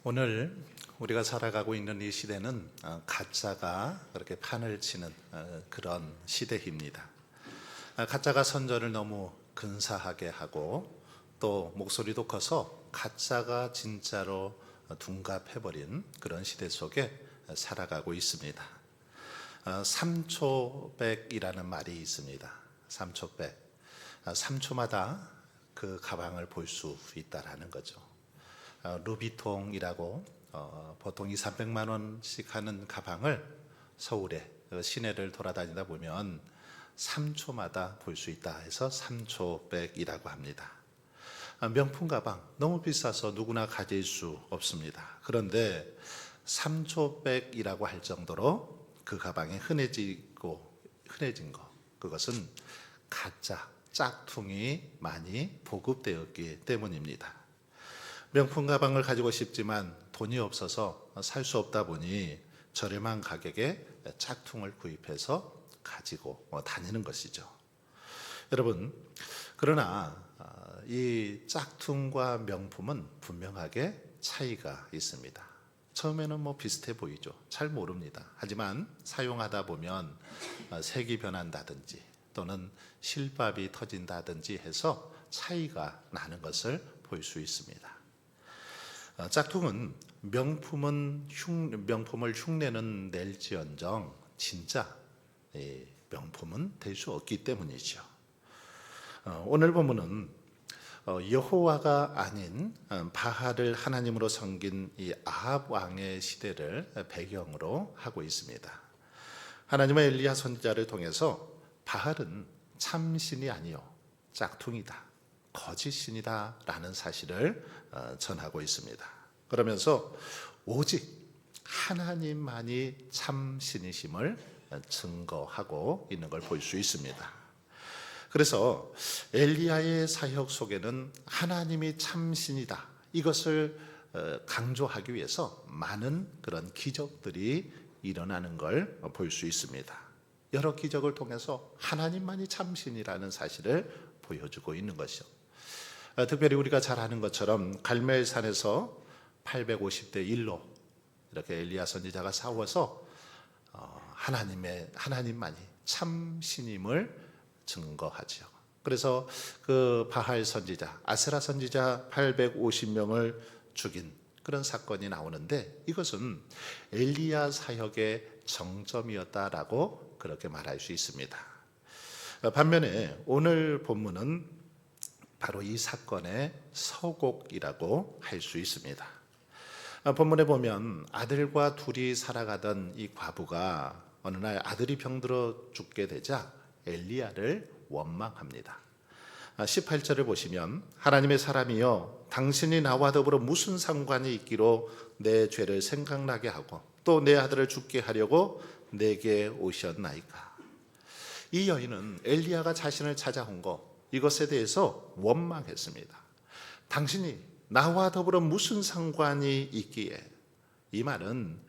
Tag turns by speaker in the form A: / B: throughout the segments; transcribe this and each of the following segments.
A: 오늘 우리가 살아가고 있는 이 시대는 가짜가 그렇게 판을 치는 그런 시대입니다. 가짜가 선전을 너무 근사하게 하고 또 목소리도 커서 가짜가 진짜로 둔갑해버린 그런 시대 속에 살아가고 있습니다. 삼초백이라는 말이 있습니다. 삼초백. 3초마다 그 가방을 볼 수 있다라는 거죠. 루비통이라고 보통 200~300만 원씩 하는 가방을 서울의 시내를 돌아다니다 보면 3초마다 볼 수 있다 해서 삼초백이라고 합니다. 명품 가방 너무 비싸서 누구나 가질 수 없습니다. 그런데 삼초백이라고 할 정도로 그 가방이 흔해진 거, 그것은 가짜 짝퉁이 많이 보급되었기 때문입니다. 명품 가방을 가지고 싶지만 돈이 없어서 살 수 없다 보니 저렴한 가격에 짝퉁을 구입해서 가지고 다니는 것이죠. 여러분, 그러나 이 짝퉁과 명품은 분명하게 차이가 있습니다. 처음에는 비슷해 보이죠. 잘 모릅니다. 하지만 사용하다 보면 색이 변한다든지 또는 실밥이 터진다든지 해서 차이가 나는 것을 볼 수 있습니다. 짝퉁은 명품을 흉내는 낼지언정 진짜 명품은 될 수 없기 때문이죠. 오늘 본문은 여호와가 아닌 바알을 하나님으로 섬긴 이 아합 왕의 시대를 배경으로 하고 있습니다. 하나님의 엘리야 선지자를 통해서 바알은 참신이 아니요 짝퉁이다, 거짓신이다 라는 사실을 전하고 있습니다. 그러면서 오직 하나님만이 참신이심을 증거하고 있는 걸 볼 수 있습니다. 그래서 엘리야의 사역 속에는 하나님이 참신이다, 이것을 강조하기 위해서 많은 그런 기적들이 일어나는 걸 볼 수 있습니다. 여러 기적을 통해서 하나님만이 참신이라는 사실을 보여주고 있는 것이죠. 특별히 우리가 잘 아는 것처럼 갈멜산에서 850대 1로 이렇게 엘리야 선지자가 싸워서 하나님만이 참신임을 증거하죠. 그래서 그 바알 선지자, 아세라 선지자 850명을 죽인 그런 사건이 나오는데 이것은 엘리야 사역의 정점이었다라고 그렇게 말할 수 있습니다. 반면에 오늘 본문은 바로 이 사건의 서곡이라고 할 수 있습니다. 본문에 보면 아들과 둘이 살아가던 이 과부가 어느 날 아들이 병들어 죽게 되자 엘리야를 원망합니다. 18절을 보시면 하나님의 사람이여 당신이 나와 더불어 무슨 상관이 있기로 내 죄를 생각나게 하고 또 내 아들을 죽게 하려고 내게 오셨나이까. 이 여인은 엘리야가 자신을 찾아온 이것에 대해서 원망했습니다. 당신이 나와 더불어 무슨 상관이 있기에, 이 말은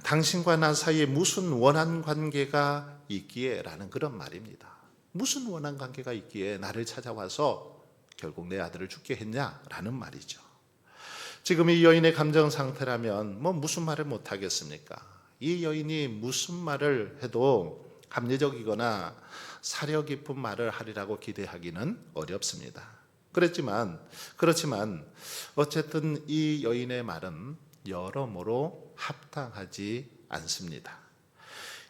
A: 당신과 나 사이에 무슨 원한 관계가 있기에 라는 그런 말입니다. 무슨 원한 관계가 있기에 나를 찾아와서 결국 내 아들을 죽게 했냐라는 말이죠. 지금 이 여인의 감정 상태라면 무슨 말을 못하겠습니까? 이 여인이 무슨 말을 해도 합리적이거나 사려 깊은 말을 하리라고 기대하기는 어렵습니다. 그렇지만 어쨌든 이 여인의 말은 여러모로 합당하지 않습니다.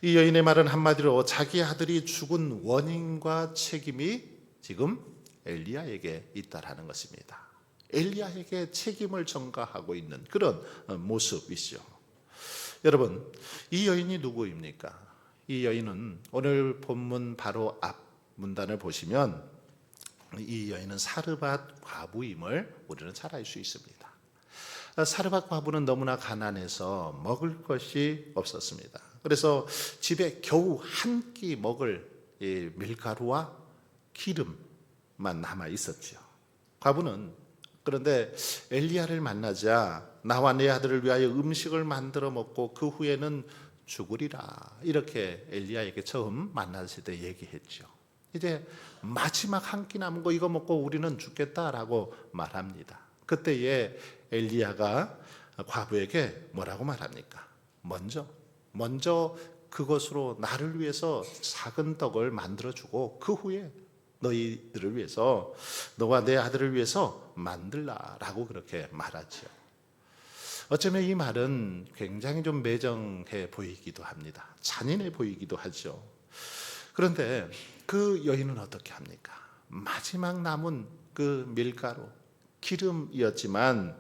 A: 이 여인의 말은 한마디로 자기 아들이 죽은 원인과 책임이 지금 엘리야에게 있다라는 것입니다. 엘리야에게 책임을 전가하고 있는 그런 모습이죠. 여러분, 이 여인이 누구입니까? 이 여인은 오늘 본문 바로 앞 문단을 보시면 이 여인은 사르밧 과부임을 우리는 잘 알 수 있습니다. 사르밧 과부는 너무나 가난해서 먹을 것이 없었습니다. 그래서 집에 겨우 한 끼 먹을 밀가루와 기름만 남아 있었죠. 과부는 그런데 엘리야를 만나자 나와 내 아들을 위하여 음식을 만들어 먹고 그 후에는 죽으리라, 이렇게 엘리야에게 처음 만났을 때 얘기했죠. 이제 마지막 한 끼 남은 거 이거 먹고 우리는 죽겠다라고 말합니다. 그때에 엘리야가 과부에게 뭐라고 말합니까? 먼저 그것으로 나를 위해서 작은 떡을 만들어주고 그 후에 너희들을 위해서, 너와 내 아들을 위해서 만들라라고 그렇게 말하지요. 어쩌면 이 말은 굉장히 좀 매정해 보이기도 합니다. 잔인해 보이기도 하죠. 그런데 그 여인은 어떻게 합니까? 마지막 남은 그 밀가루, 기름이었지만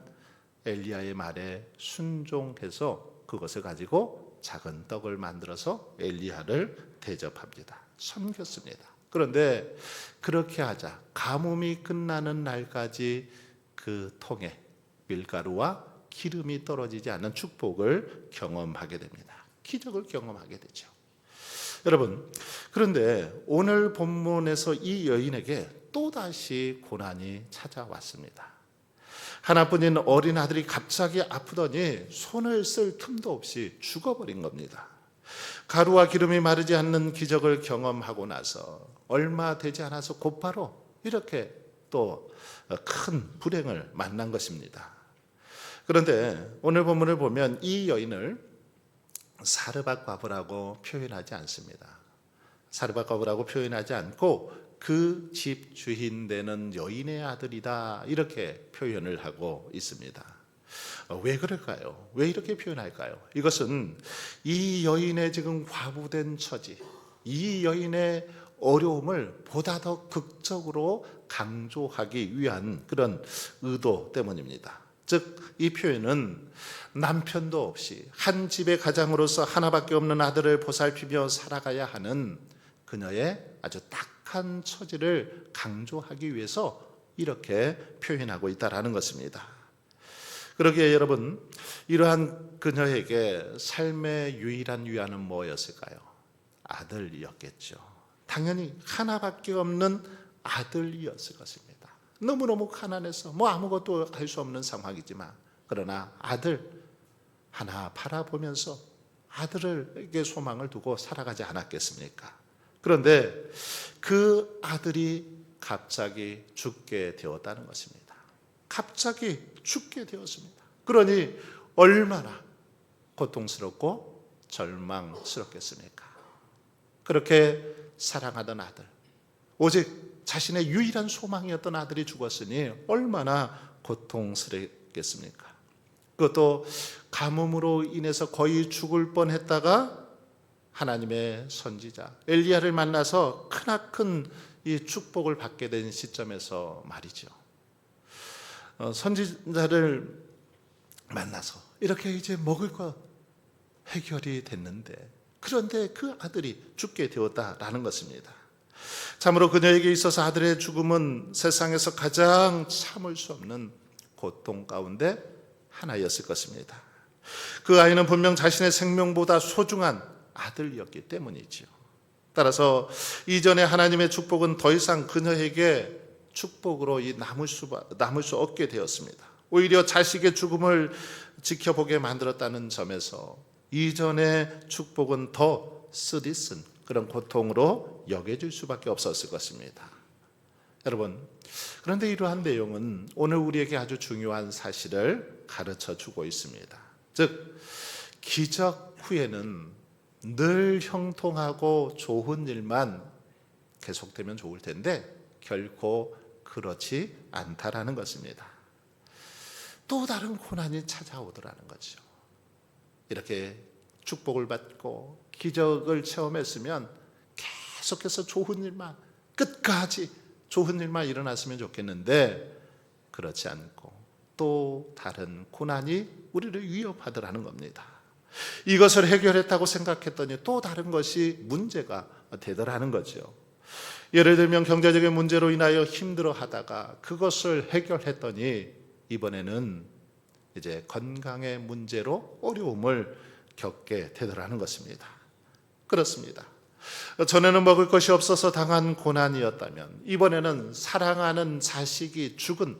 A: 엘리야의 말에 순종해서 그것을 가지고 작은 떡을 만들어서 엘리야를 대접합니다. 섬겼습니다. 그런데 그렇게 하자 가뭄이 끝나는 날까지 그 통에 밀가루와 기름이 떨어지지 않는 축복을 경험하게 됩니다. 기적을 경험하게 되죠. 여러분, 그런데 오늘 본문에서 이 여인에게 또다시 고난이 찾아왔습니다. 하나뿐인 어린 아들이 갑자기 아프더니 손을 쓸 틈도 없이 죽어버린 겁니다. 가루와 기름이 마르지 않는 기적을 경험하고 나서 얼마 되지 않아서 곧바로 이렇게 또 큰 불행을 만난 것입니다. 그런데 오늘 본문을 보면 이 여인을 사르밧 과부라고 표현하지 않습니다. 사르밧 과부라고 표현하지 않고 그 집 주인 되는 여인의 아들이다 이렇게 표현을 하고 있습니다. 왜 그럴까요? 왜 이렇게 표현할까요? 이것은 이 여인의 지금 과부된 처지, 이 여인의 어려움을 보다 더 극적으로 강조하기 위한 그런 의도 때문입니다. 즉, 이 표현은 남편도 없이 한 집의 가장으로서 하나밖에 없는 아들을 보살피며 살아가야 하는 그녀의 아주 딱한 처지를 강조하기 위해서 이렇게 표현하고 있다는 것입니다. 그러기에 여러분, 이러한 그녀에게 삶의 유일한 위안은 뭐였을까요? 아들이었겠죠. 당연히 하나밖에 없는 아들이었을 것입니다. 너무너무 가난해서 아무것도 할 수 없는 상황이지만, 그러나 아들 하나 바라보면서 아들에게 소망을 두고 살아가지 않았겠습니까? 그런데 그 아들이 갑자기 죽게 되었다는 것입니다. 갑자기 죽게 되었습니다. 그러니 얼마나 고통스럽고 절망스럽겠습니까? 그렇게 사랑하던 아들, 오직 자신의 유일한 소망이었던 아들이 죽었으니 얼마나 고통스럽겠습니까? 그것도 가뭄으로 인해서 거의 죽을 뻔했다가 하나님의 선지자 엘리야를 만나서 크나큰 이 축복을 받게 된 시점에서 말이죠. 선지자를 만나서 이렇게 이제 먹을 거 해결이 됐는데, 그런데 그 아들이 죽게 되었다라는 것입니다. 참으로 그녀에게 있어서 아들의 죽음은 세상에서 가장 참을 수 없는 고통 가운데 하나였을 것입니다. 그 아이는 분명 자신의 생명보다 소중한 아들이었기 때문이지요. 따라서 이전에 하나님의 축복은 더 이상 그녀에게 축복으로 남을 수 없게 되었습니다. 오히려 자식의 죽음을 지켜보게 만들었다는 점에서 이전의 축복은 더 쓰디쓴 그런 고통으로 여겨질 수밖에 없었을 것입니다. 여러분, 그런데 이러한 내용은 오늘 우리에게 아주 중요한 사실을 가르쳐 주고 있습니다. 즉, 기적 후에는 늘 형통하고 좋은 일만 계속되면 좋을 텐데 결코 그렇지 않다라는 것입니다. 또 다른 고난이 찾아오더라는 거죠. 이렇게 축복을 받고 기적을 체험했으면 계속해서 좋은 일만, 끝까지 좋은 일만 일어났으면 좋겠는데 그렇지 않고 또 다른 고난이 우리를 위협하더라는 겁니다. 이것을 해결했다고 생각했더니 또 다른 것이 문제가 되더라는 거죠. 예를 들면 경제적인 문제로 인하여 힘들어하다가 그것을 해결했더니 이번에는 이제 건강의 문제로 어려움을 겪게 되더라는 것입니다. 그렇습니다. 전에는 먹을 것이 없어서 당한 고난이었다면 이번에는 사랑하는 자식이 죽은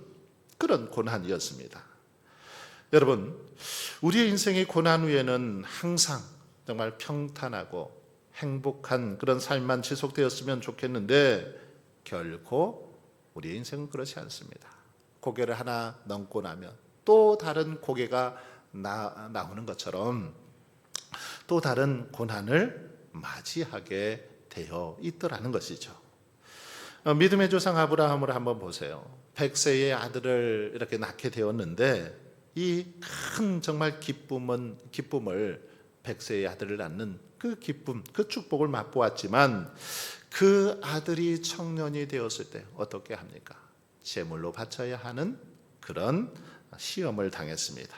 A: 그런 고난이었습니다. 여러분, 우리의 인생의 고난 후에는 항상 정말 평탄하고 행복한 그런 삶만 지속되었으면 좋겠는데 결코 우리의 인생은 그렇지 않습니다. 고개를 하나 넘고 나면 또 다른 고개가 나오는 것처럼 또 다른 고난을 맞이하게 되어 있더라는 것이죠. 믿음의 조상 아브라함을 한번 보세요. 100세의 아들을 이렇게 낳게 되었는데 이 큰 정말 기쁨을 100세의 아들을 낳는 그 기쁨, 그 축복을 맛보았지만 그 아들이 청년이 되었을 때 어떻게 합니까? 제물로 바쳐야 하는 그런 시험을 당했습니다.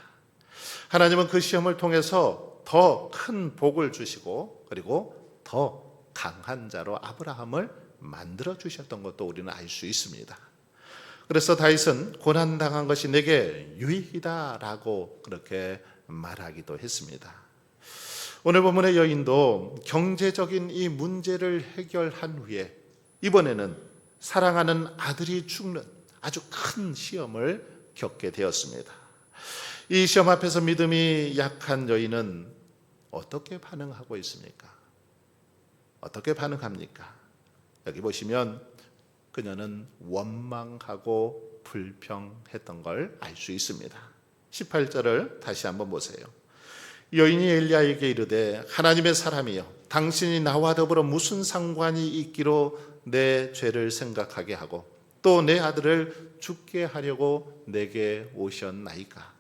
A: 하나님은 그 시험을 통해서 더 큰 복을 주시고 그리고 더 강한 자로 아브라함을 만들어 주셨던 것도 우리는 알 수 있습니다. 그래서 다윗은 고난당한 것이 내게 유익이다라고 그렇게 말하기도 했습니다. 오늘 본문의 여인도 경제적인 이 문제를 해결한 후에 이번에는 사랑하는 아들이 죽는 아주 큰 시험을 겪게 되었습니다. 이 시험 앞에서 믿음이 약한 여인은 어떻게 반응하고 있습니까? 어떻게 반응합니까? 여기 보시면 그녀는 원망하고 불평했던 걸 알 수 있습니다. 18절을 다시 한번 보세요. 여인이 엘리야에게 이르되 하나님의 사람이여 당신이 나와 더불어 무슨 상관이 있기로 내 죄를 생각하게 하고 또 내 아들을 죽게 하려고 내게 오셨나이까?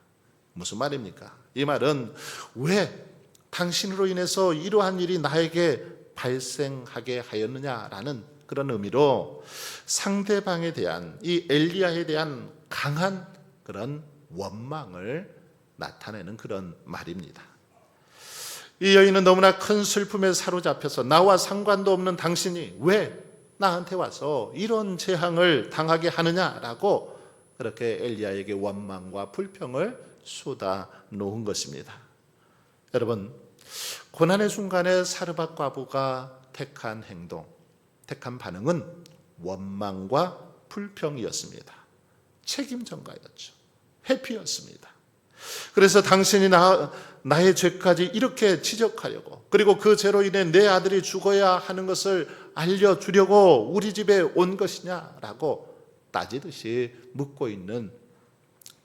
A: 무슨 말입니까? 이 말은 왜 당신으로 인해서 이러한 일이 나에게 발생하게 하였느냐라는 그런 의미로 상대방에 대한 이 엘리야에 대한 강한 그런 원망을 나타내는 그런 말입니다. 이 여인은 너무나 큰 슬픔에 사로잡혀서 나와 상관도 없는 당신이 왜 나한테 와서 이런 재앙을 당하게 하느냐라고 그렇게 엘리야에게 원망과 불평을 쏟아 놓은 것입니다. 여러분, 고난의 순간에 사르밧 과부가 택한 행동, 택한 반응은 원망과 불평이었습니다. 책임 전가였죠. 회피였습니다. 그래서 당신이 나의 죄까지 이렇게 지적하려고 그리고 그 죄로 인해 내 아들이 죽어야 하는 것을 알려주려고 우리 집에 온 것이냐라고 따지듯이 묻고 있는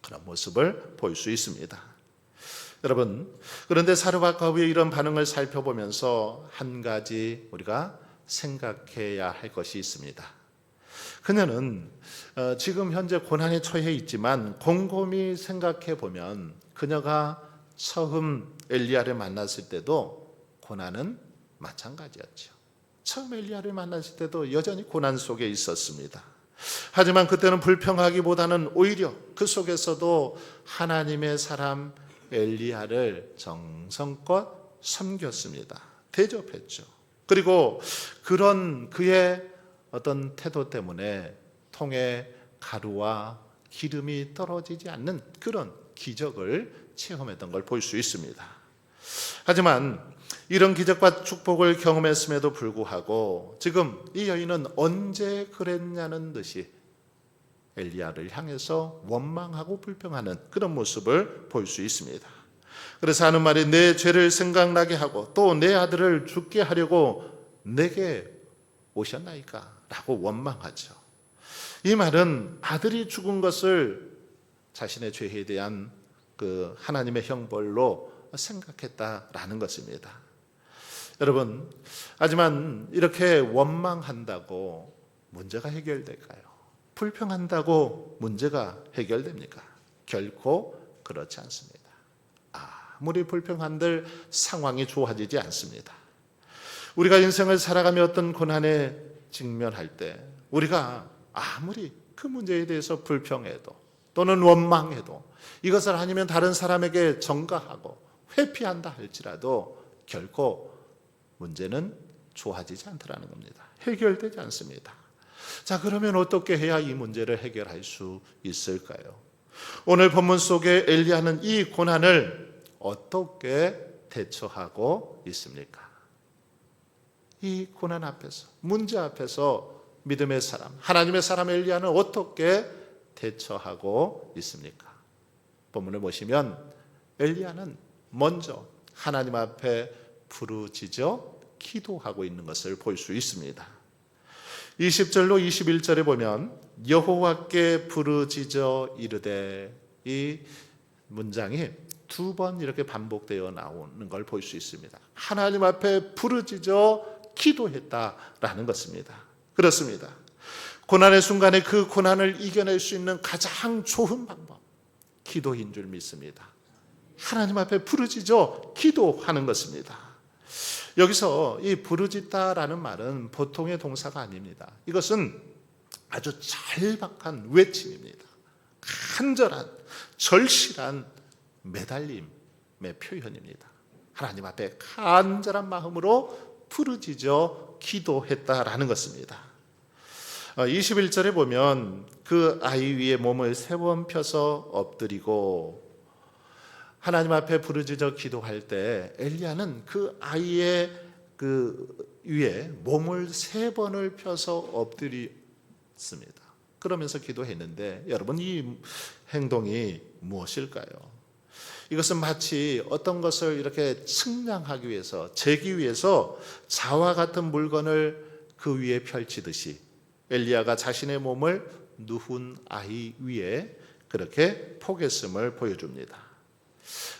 A: 그런 모습을 볼 수 있습니다. 여러분, 그런데 사르밧 과부의 이런 반응을 살펴보면서 한 가지 우리가 생각해야 할 것이 있습니다. 그녀는 지금 현재 고난에 처해 있지만 곰곰이 생각해 보면 그녀가 처음 엘리야를 만났을 때도 고난은 마찬가지였죠. 처음 엘리야를 만났을 때도 여전히 고난 속에 있었습니다. 하지만 그때는 불평하기보다는 오히려 그 속에서도 하나님의 사람 엘리야를 정성껏 섬겼습니다. 대접했죠. 그리고 그런 그의 어떤 태도 때문에 통에 가루와 기름이 떨어지지 않는 그런 기적을 체험했던 걸 볼 수 있습니다. 하지만 이런 기적과 축복을 경험했음에도 불구하고 지금 이 여인은 언제 그랬냐는 듯이 엘리야를 향해서 원망하고 불평하는 그런 모습을 볼 수 있습니다. 그래서 하는 말이 내 죄를 생각나게 하고 또 내 아들을 죽게 하려고 내게 오셨나이까? 라고 원망하죠. 이 말은 아들이 죽은 것을 자신의 죄에 대한 그 하나님의 형벌로 생각했다라는 것입니다. 여러분, 하지만 이렇게 원망한다고 문제가 해결될까요? 불평한다고 문제가 해결됩니까? 결코 그렇지 않습니다. 아무리 불평한들 상황이 좋아지지 않습니다. 우리가 인생을 살아가며 어떤 고난에 직면할 때 우리가 아무리 그 문제에 대해서 불평해도 또는 원망해도 이것을 아니면 다른 사람에게 전가하고 회피한다 할지라도 결코 문제는 좋아지지 않더라는 겁니다. 해결되지 않습니다. 자, 그러면 어떻게 해야 이 문제를 해결할 수 있을까요? 오늘 본문 속에 엘리야는 이 고난을 어떻게 대처하고 있습니까? 이 고난 앞에서, 문제 앞에서 믿음의 사람, 하나님의 사람 엘리야는 어떻게 대처하고 있습니까? 본문을 보시면 엘리야는 먼저 하나님 앞에 부르짖어 기도하고 있는 것을 볼 수 있습니다. 20절로 21절에 보면 여호와께 부르짖어 이르되, 이 문장이 두 번 이렇게 반복되어 나오는 걸 볼 수 있습니다. 하나님 앞에 부르짖어 기도했다라는 것입니다. 그렇습니다. 고난의 순간에 그 고난을 이겨낼 수 있는 가장 좋은 방법, 기도인 줄 믿습니다. 하나님 앞에 부르짖어 기도하는 것입니다. 여기서 이 부르짖다라는 말은 보통의 동사가 아닙니다. 이것은 아주 절박한 외침입니다. 간절한, 절실한 매달림의 표현입니다. 하나님 앞에 간절한 마음으로 부르짖어 기도했다라는 것입니다. 21절에 보면 그 아이 위에 몸을 3번 펴서 엎드리고, 하나님 앞에 부르짖어 기도할 때 엘리야는 그 아이의 그 위에 몸을 3번을 펴서 엎드렸습니다. 그러면서 기도했는데, 여러분, 이 행동이 무엇일까요? 이것은 마치 어떤 것을 이렇게 측량하기 위해서, 재기 위해서 자와 같은 물건을 그 위에 펼치듯이 엘리야가 자신의 몸을 누운 아이 위에 그렇게 포개슴을 보여줍니다.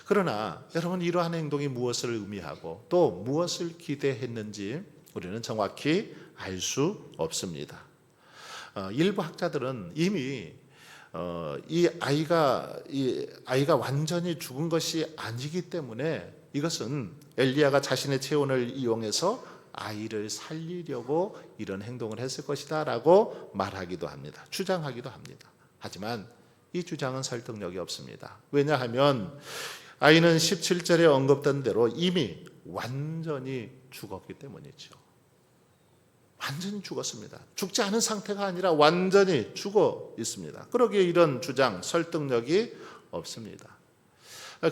A: 그러나 여러분, 이러한 행동이 무엇을 의미하고 또 무엇을 기대했는지 우리는 정확히 알 수 없습니다. 일부 학자들은 이미 이 아이가 완전히 죽은 것이 아니기 때문에 이것은 엘리야가 자신의 체온을 이용해서 아이를 살리려고 이런 행동을 했을 것이다 라고 말하기도 합니다. 주장하기도 합니다. 하지만 이 주장은 설득력이 없습니다. 왜냐하면 아이는 17절에 언급된 대로 이미 완전히 죽었기 때문이죠. 완전히 죽었습니다. 죽지 않은 상태가 아니라 완전히 죽어 있습니다. 그러기에 이런 주장, 설득력이 없습니다.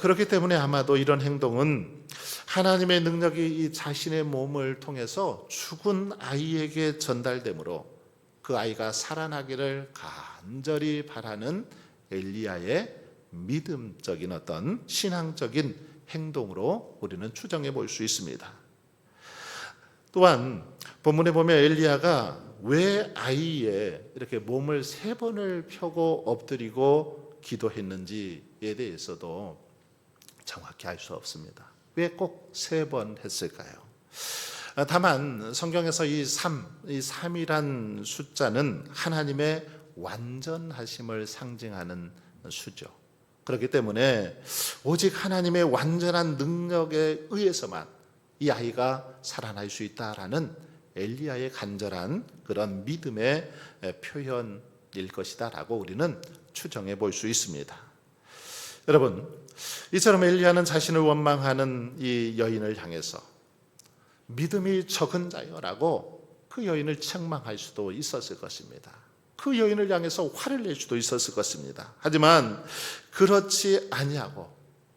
A: 그렇기 때문에 아마도 이런 행동은 하나님의 능력이 이 자신의 몸을 통해서 죽은 아이에게 전달되므로 그 아이가 살아나기를 간절히 바라는 엘리야의 믿음적인 어떤 신앙적인 행동으로 우리는 추정해 볼 수 있습니다. 또한 본문에 보면 엘리야가 왜 아이에 이렇게 몸을 3번을 펴고 엎드리고 기도했는지에 대해서도 정확히 알 수 없습니다. 왜 꼭 3번 했을까요? 다만 성경에서 이 3이란 숫자는 하나님의 완전하심을 상징하는 수죠. 그렇기 때문에 오직 하나님의 완전한 능력에 의해서만 이 아이가 살아날 수 있다라는 엘리야의 간절한 그런 믿음의 표현일 것이다라고 우리는 추정해 볼 수 있습니다. 여러분, 이처럼 엘리야는 자신을 원망하는 이 여인을 향해서 믿음이 적은 자여라고 그 여인을 책망할 수도 있었을 것입니다. 그 여인을 향해서 화를 낼 수도 있었을 것입니다. 하지만 그렇지 아니하고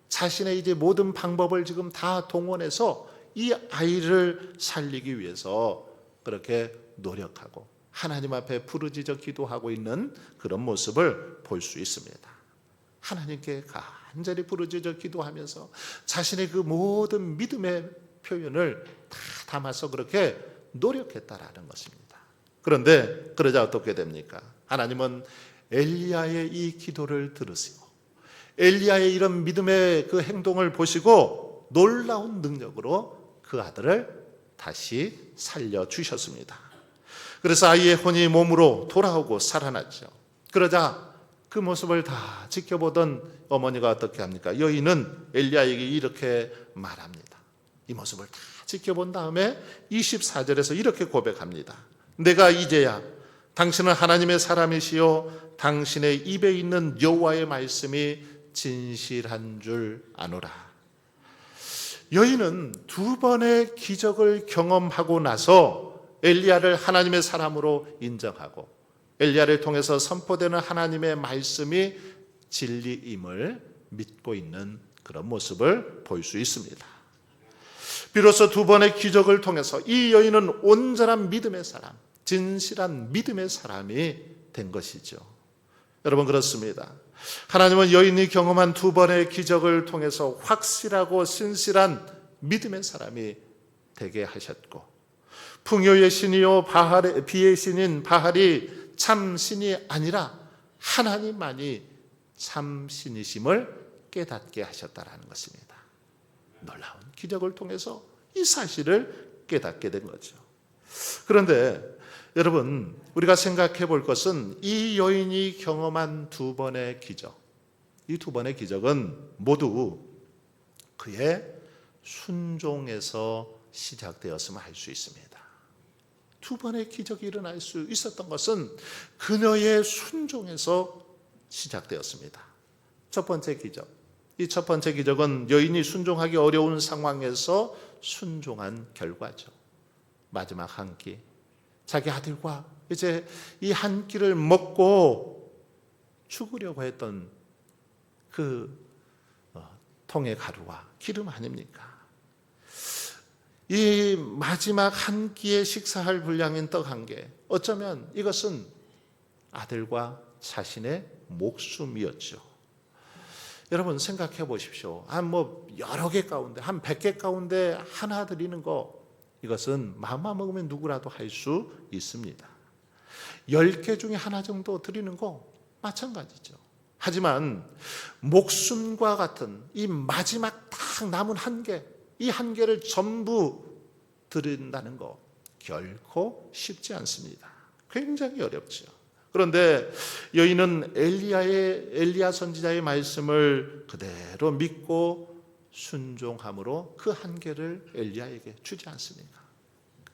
A: 자신의 이제 모든 방법을 지금 다 동원해서 이 아이를 살리기 위해서 그렇게 노력하고 하나님 앞에 부르짖어 기도하고 있는 그런 모습을 볼 수 있습니다. 하나님께 간절히 부르짖어 기도하면서 자신의 그 모든 믿음의 표현을 다 담아서 그렇게 노력했다라는 것입니다. 그런데 그러자 어떻게 됩니까? 하나님은 엘리야의 이 기도를 들으시고 엘리야의 이런 믿음의 그 행동을 보시고 놀라운 능력으로 그 아들을 다시 살려주셨습니다. 그래서 아이의 혼이 몸으로 돌아오고 살아났죠. 그러자 그 모습을 다 지켜보던 어머니가 어떻게 합니까? 여인은 엘리야에게 이렇게 말합니다. 이 모습을 다 지켜본 다음에 24절에서 이렇게 고백합니다. 내가 이제야 당신은 하나님의 사람이시요 당신의 입에 있는 여호와의 말씀이 진실한 줄 아노라. 여인은 2번의 기적을 경험하고 나서 엘리야를 하나님의 사람으로 인정하고 엘리야를 통해서 선포되는 하나님의 말씀이 진리임을 믿고 있는 그런 모습을 볼 수 있습니다. 비로소 2번의 기적을 통해서 이 여인은 온전한 믿음의 사람, 진실한 믿음의 사람이 된 것이죠. 여러분, 그렇습니다. 하나님은 여인이 경험한 2번의 기적을 통해서 확실하고 신실한 믿음의 사람이 되게 하셨고, 풍요의 신이요 비의 신인 바알이 참 신이 아니라 하나님만이 참 신이심을 깨닫게 하셨다라는 것입니다. 놀라운 기적을 통해서 이 사실을 깨닫게 된 거죠. 그런데 여러분, 우리가 생각해 볼 것은 이 여인이 경험한 두 번의 기적, 이 두 번의 기적은 모두 그의 순종에서 시작되었음을 알 수 있습니다. 두 번의 기적이 일어날 수 있었던 것은 그녀의 순종에서 시작되었습니다. 첫 번째 기적, 이 첫 번째 기적은 여인이 순종하기 어려운 상황에서 순종한 결과죠. 마지막 한 끼, 자기 아들과 이제 이 한 끼를 먹고 죽으려고 했던 그 통의 가루와 기름 아닙니까? 이 마지막 한 끼의 식사할 분량인 떡 한 개, 어쩌면 이것은 아들과 자신의 목숨이었죠. 여러분 생각해 보십시오. 여러 개 가운데, 한 100개 가운데 하나 드리는 거, 이것은 마음만 먹으면 누구라도 할 수 있습니다. 10개 중에 하나 정도 드리는 거 마찬가지죠. 하지만 목숨과 같은 이 마지막 딱 남은 한 개, 이 한 개를 전부 드린다는 거 결코 쉽지 않습니다. 굉장히 어렵죠. 그런데 여인은 엘리야 선지자의 말씀을 그대로 믿고 순종함으로 그 한 개를 엘리야에게 주지 않습니까?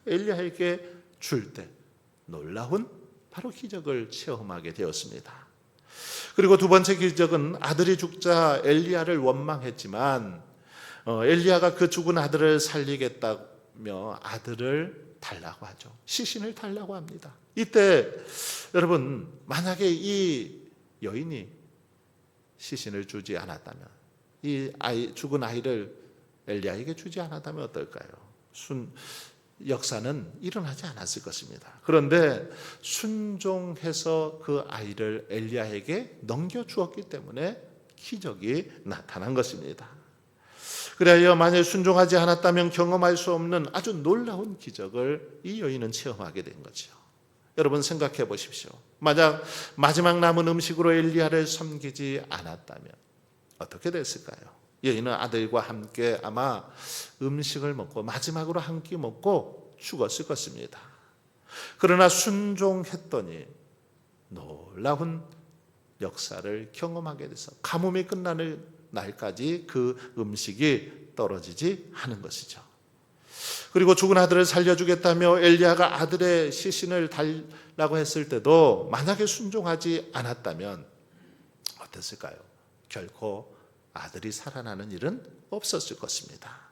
A: 엘리야에게 줄 때 놀라운 바로 기적을 체험하게 되었습니다. 그리고 두 번째 기적은 아들이 죽자 엘리야를 원망했지만 엘리야가 그 죽은 아들을 살리겠다며 아들을 달라고 하죠. 시신을 달라고 합니다. 이때 여러분, 만약에 이 여인이 시신을 주지 않았다면, 이 죽은 아이를 엘리야에게 주지 않았다면 어떨까요? 역사는 일어나지 않았을 것입니다. 그런데 순종해서 그 아이를 엘리야에게 넘겨주었기 때문에 기적이 나타난 것입니다. 그래야 만약 순종하지 않았다면 경험할 수 없는 아주 놀라운 기적을 이 여인은 체험하게 된 거죠. 여러분 생각해 보십시오. 만약 마지막 남은 음식으로 엘리야를 섬기지 않았다면 어떻게 됐을까요? 여인은 아들과 함께 아마 음식을 먹고 마지막으로 한 끼 먹고 죽었을 것입니다. 그러나 순종했더니 놀라운 역사를 경험하게 돼서 가뭄이 끝나는 날까지 그 음식이 떨어지지 않은 것이죠. 그리고 죽은 아들을 살려주겠다며 엘리야가 아들의 시신을 달라고 했을 때도 만약에 순종하지 않았다면 어땠을까요? 결코 아들이 살아나는 일은 없었을 것입니다.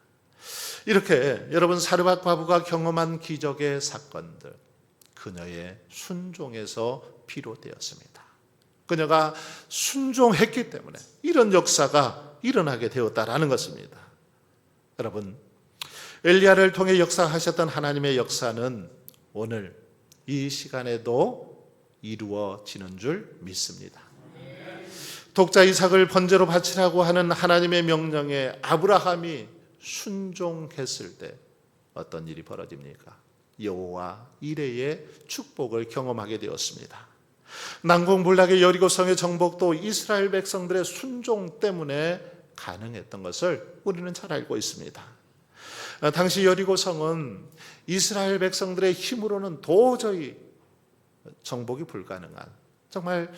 A: 이렇게 여러분 사르밧 과부가 경험한 기적의 사건들, 그녀의 순종에서 비롯되었습니다. 그녀가 순종했기 때문에 이런 역사가 일어나게 되었다라는 것입니다. 여러분, 엘리야를 통해 역사하셨던 하나님의 역사는 오늘 이 시간에도 이루어지는 줄 믿습니다. 독자 이삭을 번제로 바치라고 하는 하나님의 명령에 아브라함이 순종했을 때 어떤 일이 벌어집니까? 여호와 이레의 축복을 경험하게 되었습니다. 난공불락의 여리고성의 정복도 이스라엘 백성들의 순종 때문에 가능했던 것을 우리는 잘 알고 있습니다. 당시 여리고성은 이스라엘 백성들의 힘으로는 도저히 정복이 불가능한 정말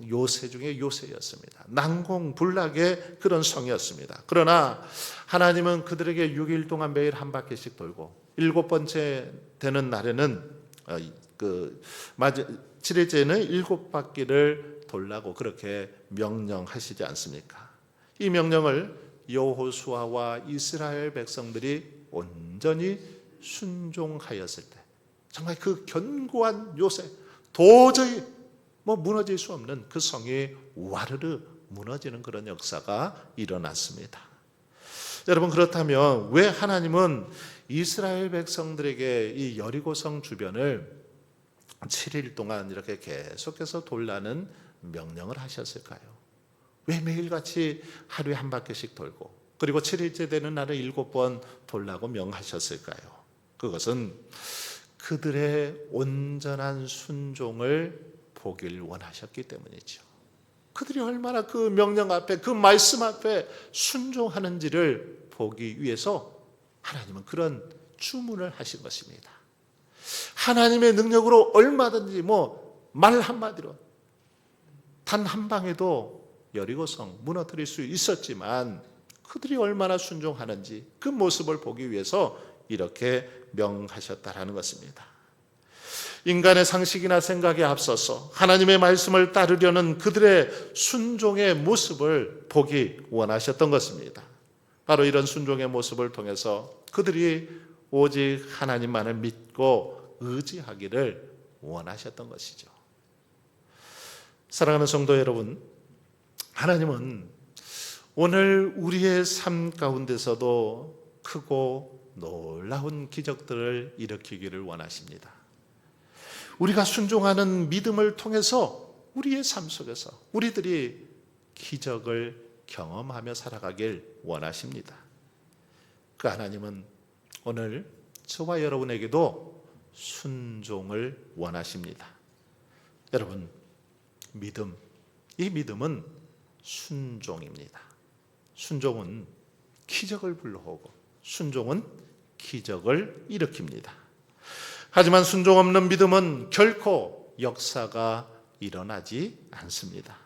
A: 요새 중에 요새였습니다. 난공불락의 그런 성이었습니다. 그러나 하나님은 그들에게 6일 동안 매일 한 바퀴씩 돌고 7번째 되는 날에는 7일째는 7바퀴를 돌라고 그렇게 명령하시지 않습니까? 이 명령을 여호수아와 이스라엘 백성들이 온전히 순종하였을 때 정말 그 견고한 요새, 도저히 무너질 수 없는 그 성이 와르르 무너지는 그런 역사가 일어났습니다. 여러분, 그렇다면 왜 하나님은 이스라엘 백성들에게 이 여리고성 주변을 7일 동안 이렇게 계속해서 돌라는 명령을 하셨을까요? 왜 매일같이 하루에 한 바퀴씩 돌고 그리고 7일째 되는 날은 7번 돌라고 명하셨을까요? 그것은 그들의 온전한 순종을 보길 원하셨기 때문이죠. 그들이 얼마나 그 명령 앞에, 그 말씀 앞에 순종하는지를 보기 위해서 하나님은 그런 주문을 하신 것입니다. 하나님의 능력으로 얼마든지 말 한마디로 단 한 방에도 여리고성 무너뜨릴 수 있었지만 그들이 얼마나 순종하는지 그 모습을 보기 위해서 이렇게 명하셨다라는 것입니다. 인간의 상식이나 생각에 앞서서 하나님의 말씀을 따르려는 그들의 순종의 모습을 보기 원하셨던 것입니다. 바로 이런 순종의 모습을 통해서 그들이 오직 하나님만을 믿고 의지하기를 원하셨던 것이죠. 사랑하는 성도 여러분, 하나님은 오늘 우리의 삶 가운데서도 크고 놀라운 기적들을 일으키기를 원하십니다. 우리가 순종하는 믿음을 통해서 우리의 삶 속에서 우리들이 기적을 경험하며 살아가길 원하십니다. 그 하나님은 오늘 저와 여러분에게도 순종을 원하십니다. 여러분, 믿음, 이 믿음은 순종입니다. 순종은 기적을 불러오고 순종은 기적을 일으킵니다. 하지만 순종 없는 믿음은 결코 역사가 일어나지 않습니다.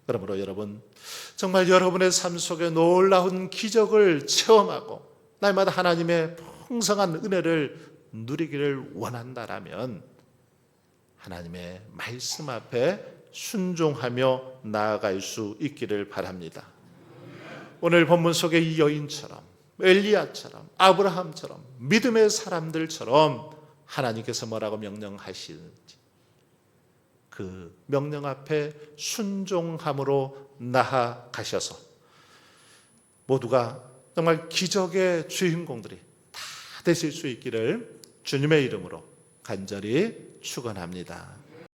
A: 그러므로 여러분, 정말 여러분의 삶 속에 놀라운 기적을 체험하고 날마다 하나님의 풍성한 은혜를 누리기를 원한다라면 하나님의 말씀 앞에 순종하며 나아갈 수 있기를 바랍니다. 오늘 본문 속의 이 여인처럼, 엘리야처럼, 아브라함처럼, 믿음의 사람들처럼 하나님께서 뭐라고 명령하시는지 그 명령 앞에 순종함으로 나아가셔서 모두가 정말 기적의 주인공들이 다 되실 수 있기를 주님의 이름으로 간절히 축원합니다.